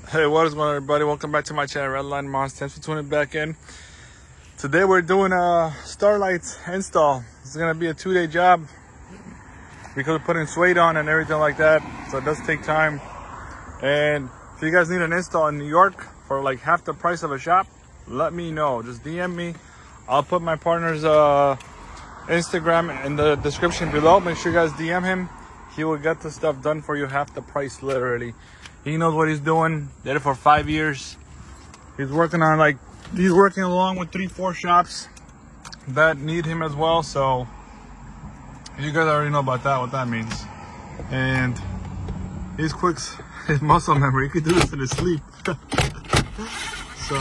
Hey, what is going on, everybody? Welcome back to my channel, Redline Monster. Thanks for tuning back in. Today we're doing a Starlight install. It's gonna be a 2-day job because we're putting suede on and everything like that, so it does take time. And if you guys need an install in New York for like half the price of a shop, let me know. Just DM me. I'll put my partner's Instagram in the description below. Make sure you guys DM him. He will get the stuff done for you half the price, literally. He knows what he's doing. Did it for 5 years. He's working along with 3-4 shops that need him as well. So you guys already know about that, what that means. And he's quick, his muscle memory. He could do this in his sleep. So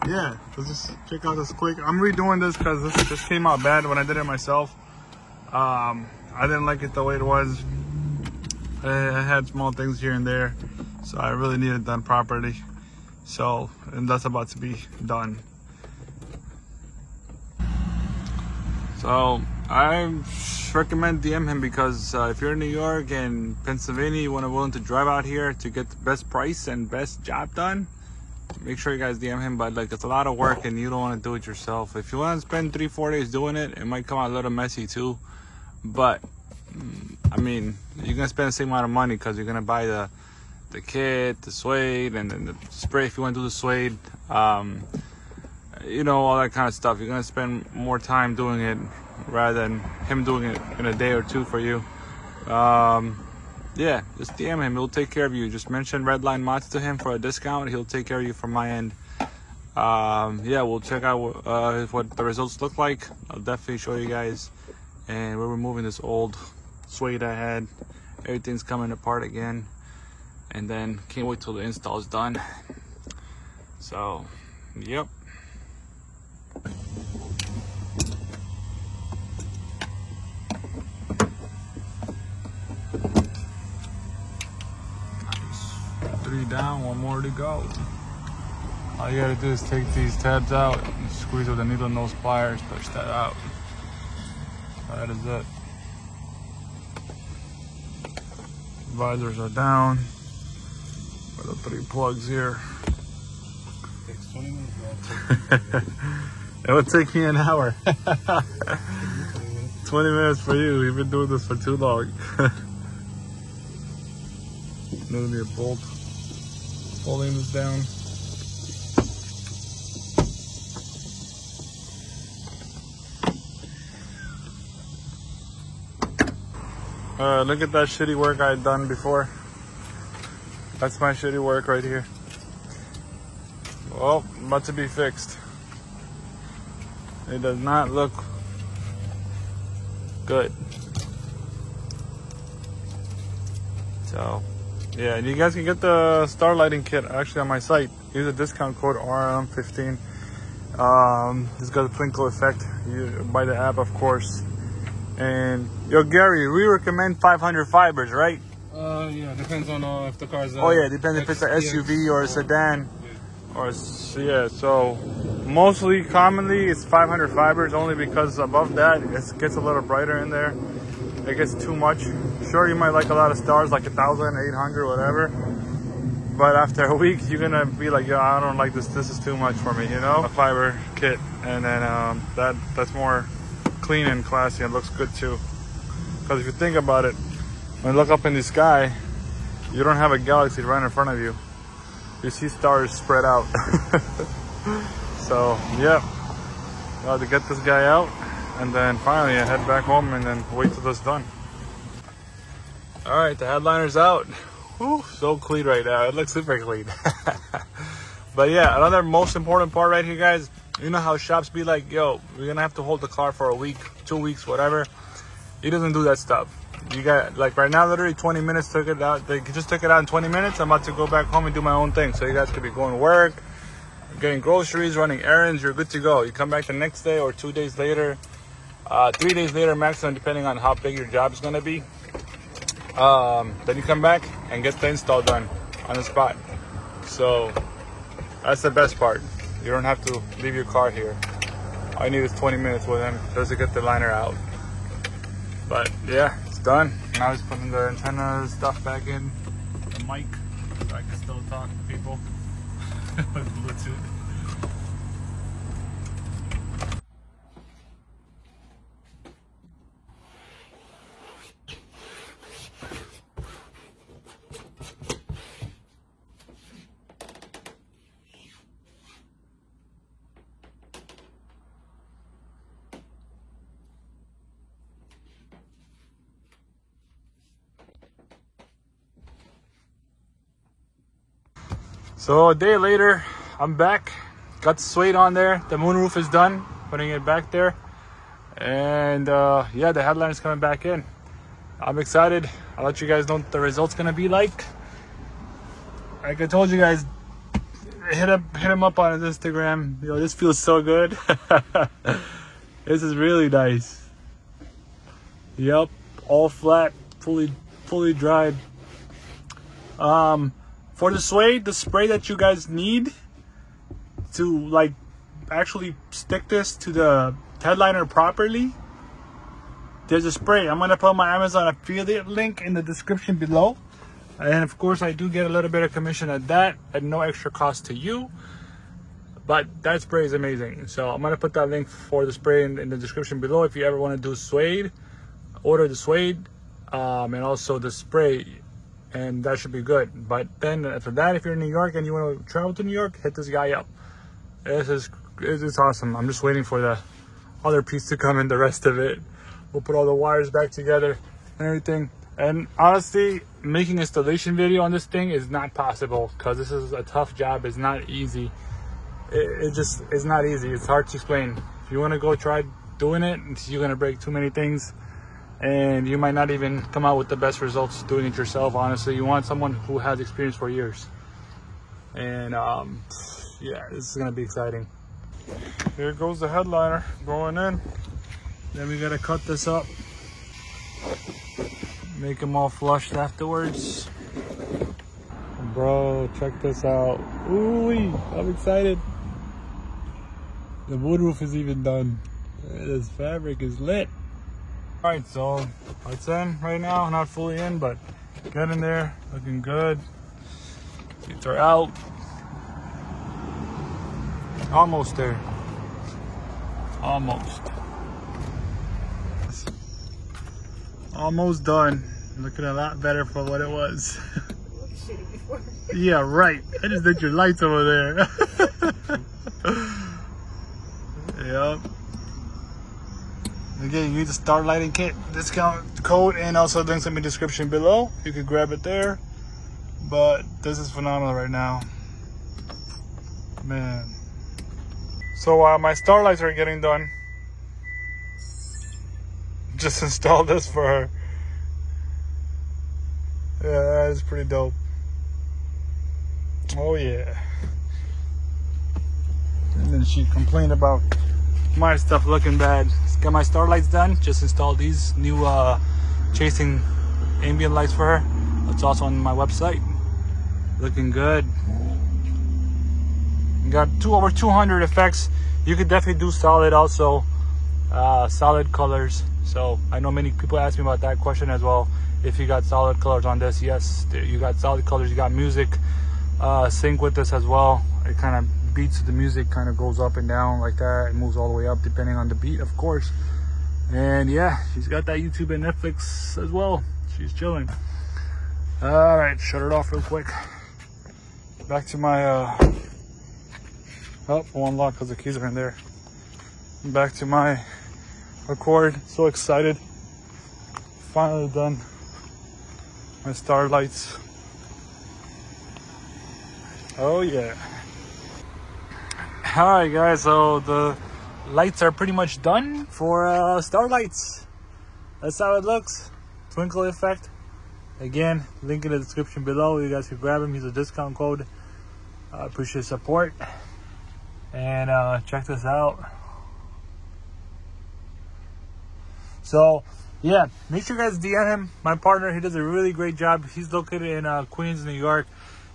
yeah, let's just check out this quick. I'm redoing this because this just came out bad when I did it myself. I didn't like it the way it was. I had small things here and there, so I really need it done properly. So, and that's about to be done. So I recommend DM him because if you're in New York and Pennsylvania, you want to willing to drive out here to get the best price and best job done, make sure you guys DM him. But like, it's a lot of work and you don't want to do it yourself. If you want to spend 3-4 days doing it, it might come out a little messy too. But I mean, you're gonna spend the same amount of money because you're gonna buy the kit, the suede, and then the spray if you want to do the suede. You know, all that kind of stuff. You're gonna spend more time doing it rather than him doing it in a day or two for you. Yeah, just DM him. He'll take care of you. Just mention Redline Mods to him for a discount. He'll take care of you from my end. Yeah, we'll check out what the results look like. I'll definitely show you guys. And we're removing this old suede I had. Everything's coming apart again. And then can't wait till the install is done. So, yep. Nice. 3 down, 1 more to go. All you gotta do is take these tabs out and squeeze with the needle nose pliers, push that out. That is it. Visors are down. For the 3 plugs here. Takes 20 minutes. It would take me an hour. 20 minutes for you. You've been doing this for too long. Now we need a bolt. Holding this down. Look at that shitty work I had done before. That's my shitty work right here. Well, about to be fixed. It does not look good. So, yeah, and you guys can get the star lighting kit actually on my site. Use the discount code RM15. It's got a twinkle effect. You buy the app, of course. And yo, Gary, we recommend 500 fibers, right? Yeah, depends on if the car's. Oh yeah, depends if it's an SUV or a sedan, or yeah. So mostly, commonly, it's 500 fibers. Only because above that, it gets a little brighter in there. It gets too much. Sure, you might like a lot of stars, like 1,800, whatever. But after a week, you're gonna be like, yo, I don't like this. This is too much for me, you know. A fiber kit, and then that's more clean and classy and looks good too. Because if you think about it, when you look up in the sky, you don't have a galaxy right in front of you. You see stars spread out. So yeah, I'll have to get this guy out, and then finally I head back home and then wait till this done. All right, the headliner's out. Whew, so clean right now. It looks super clean. But yeah, another most important part right here, guys. You know how shops be like, yo, we're gonna have to hold the car for a week, 2 weeks, whatever. He doesn't do that stuff. You got, like right now, literally 20 minutes took it out. They just took it out in 20 minutes. I'm about to go back home and do my own thing. So you guys could be going to work, getting groceries, running errands. You're good to go. You come back the next day or 2 days later, 3 days later maximum, depending on how big your job is gonna be. Then you come back and get the install done on the spot. So that's the best part. You don't have to leave your car here. All you need is 20 minutes with him just to get the liner out. But yeah, it's done. Now he's putting the antenna stuff back in, the mic. so I can still talk to people with Bluetooth. So a day later, I'm back. Got the suede on there. The moonroof is done. Putting it back there. And yeah, the headliner's coming back in. I'm excited. I'll let you guys know what the result's gonna be like. Like I told you guys, hit him up on his Instagram. Yo, this feels so good. This is really nice. Yep, all flat, fully dried. For the suede, the spray that you guys need to like actually stick this to the headliner properly, there's a spray. I'm gonna put my Amazon affiliate link in the description below, and of course I do get a little bit of commission at that at no extra cost to you, but that spray is amazing. So I'm gonna put that link for the spray in the description below. If you ever want to do suede, order the suede and also the spray, and that should be good. But then after that, if you're in New York and you want to travel to New York, hit this guy up. It's awesome. I'm just waiting for the other piece to come in, the rest of it. We'll put all the wires back together and everything. And honestly, making an installation video on this thing is not possible because this is a tough job. It's not easy. It just is not easy. It's hard to explain. If you want to go try doing it, you're going to break too many things. And you might not even come out with the best results doing it yourself. Honestly, you want someone who has experience for years. And yeah, this is gonna be exciting. Here goes the headliner going in. Then we gotta cut this up, make them all flushed afterwards. Bro, check this out. Ooh, I'm excited. The wood roof is even done. This fabric is lit. Alright, so it's in right now, not fully in, but getting there, looking good. Seats are out. Almost there. Almost. Almost done. Looking a lot better for what it was. Yeah, right. I just did your lights over there. Yep. Again, you need the Star Lighting Kit discount code and also links in the description below. You can grab it there. But this is phenomenal right now. Man. So my star lights are getting done. Just installed this for her. Yeah, that is pretty dope. Oh yeah. And then she complained about my stuff looking bad. Got my star lights done. Just installed these new chasing ambient lights for her. It's also on my website. Looking good. Got over 200 effects. You could definitely do solid also, solid colors. So I know many people ask me about that question as well. If you got solid colors on this, yes, you got solid colors. You got music sync with this as well. It kind of beats the music, kind of goes up and down like that. It moves all the way up depending on the beat, of course. And yeah, she's got that YouTube and Netflix as well. She's chilling. All right, shut it off real quick. Back to my oh, one lock because the keys are in there. Back to my Accord. So excited. Finally done. My star lights. Oh yeah. All right, guys. So the lights are pretty much done for star lights. That's how it looks. Twinkle effect. Again, link in the description below. You guys can grab them. Use a discount code. Appreciate support. And check this out. So yeah, make sure you guys DM him. My partner, he does a really great job. He's located in Queens, New York.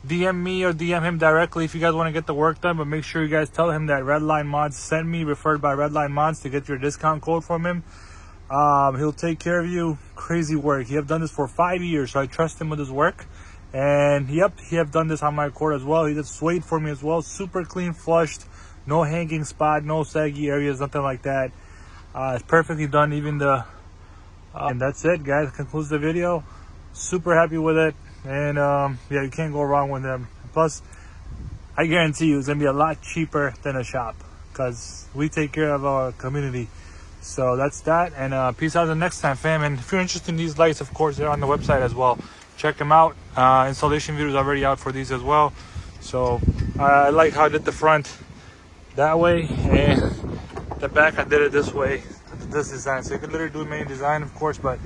DM me or DM him directly if you guys want to get the work done. But make sure you guys tell him that Redline Mods sent me, referred by Redline Mods, to get your discount code from him. He'll take care of you. Crazy work. He have done this for 5 years, so I trust him with his work. And yep, he have done this on my Accord as well. He did suede for me as well. Super clean, flushed, no hanging spot, no saggy areas, nothing like that. It's perfectly done. Even the and that's it, guys. Concludes the video. Super happy with it. And yeah, you can't go wrong with them. Plus, I guarantee you it's gonna be a lot cheaper than a shop, because we take care of our community. So that's that, and peace out until next time, fam. And if you're interested in these lights, of course, they're on the website as well. Check them out. Installation videos already out for these as well. So I like how I did the front that way, and the back I did it this way, this design. So you could literally do main design, of course, but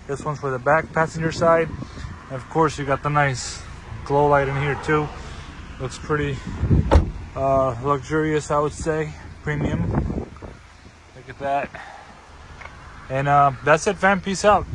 this one's for the back passenger side. And of course, you got the nice glow light in here too. Looks pretty luxurious, I would say, premium. Look at that. And that's it, fam. Peace out.